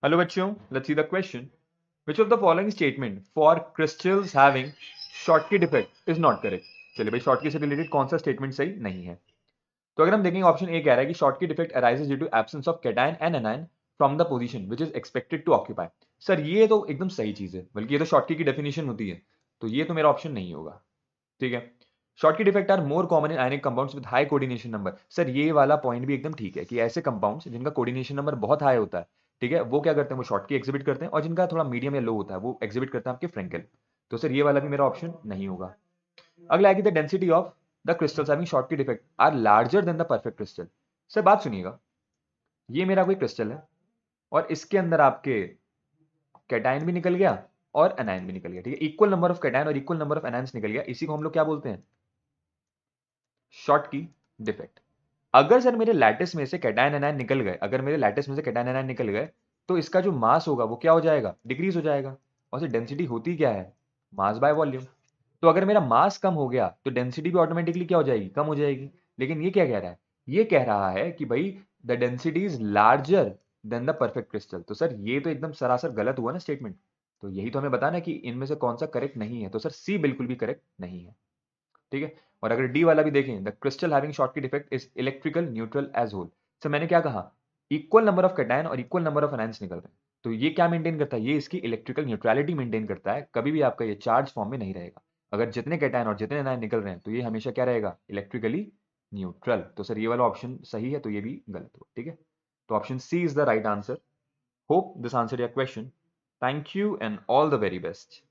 Hello बच्चों, let's see the question. Which of the following statement for crystals having Schottky defect is not correct? चलिए भाई, Schottky से related कौन सा statement सही नहीं है? तो अगर हम देखेंगे, ऑप्शन ए कह रहा है कि Schottky defect arises due to absence of cation and anion from the position which is expected to occupy. Sir ये तो एकदम सही चीज है, बल्कि ये तो Schottky की डेफिनेशन होती है, तो ये तो मेरा ऑप्शन नहीं होगा. ठीक है. Schottky defect are more common in ionic compounds with high coordination number. Sir ये वाला पॉइंट भी एकदम ठीक है कि ऐसे कंपाउंड्स जिनका कोऑर्डिनेशन नंबर बहुत हाई होता है, ठीक है, वो क्या करते हैं, वो Schottky एग्जिबिट करते हैं, और जिनका थोड़ा मीडियम या लो होता है वो एग्जिबिट करते हैं आपके फ्रेंकेल. तो सर ये वाला भी मेरा ऑप्शन नहीं होगा. अगला है कि the density of the crystals having Schottky defect are larger than the perfect crystal. Sir बात सुनिएगा, ये मेरा कोई क्रिस्टल है और इसके अंदर आपके कैटायन भी निकल गया और एनायन भी निकल गया. ठीक है, इक्वल नंबर ऑफ कैटायन और इक्वल नंबर ऑफ एनायंस निकल गया. इसी को हम लोग क्या बोलते हैं? Schottky defect. अगर सर मेरे लैटिस में से कैटायन एनायन निकल गए, अगर मेरे लैटिस में से कैटायन एनायन निकल गए, तो इसका जो मास होगा वो क्या हो जाएगा? डिक्रीज हो जाएगा. और सर डेंसिटी होती क्या है? Mass by volume. तो अगर मेरा मास कम हो गया तो डेंसिटी भी ऑटोमेटिकली क्या हो जाएगी? कम हो जाएगी. लेकिन ये क्या कह रहा है? ये कह रहा है कि भाई the density is larger than the perfect crystal. तो सर ये तो एकदम सरासर गलत हुआ ना स्टेटमेंट. तो यही तो हमें बताना है कि इनमें से कौन सा करेक्ट नहीं है. तो सर सी बिल्कुल भी करेक्ट नहीं है. ठीक है. और अगर डी वाला भी देखें, the crystal having Schottky defect is electrical neutral as whole. Sir मैंने क्या कहा? इक्वल नंबर ऑफ कैटायन और इक्वल नंबर ऑफ एनायंस निकल रहे हैं. तो ये क्या मेंटेन करता है? ये इसकी इलेक्ट्रिकल न्यूट्रलिटी मेंटेन करता है. कभी भी आपका ये चार्ज फॉर्म में नहीं रहेगा. अगर जितने कैटायन और जितने एनायन निकल रहे हैं तो ये हमेशा क्या रहेगा? Electrically neutral. तो सर ये वाला ऑप्शन सही है, तो ये भी गलत हुआ. ठीक है. तो option C is the right answer. Hope this answer your question. Thank you and all the very best.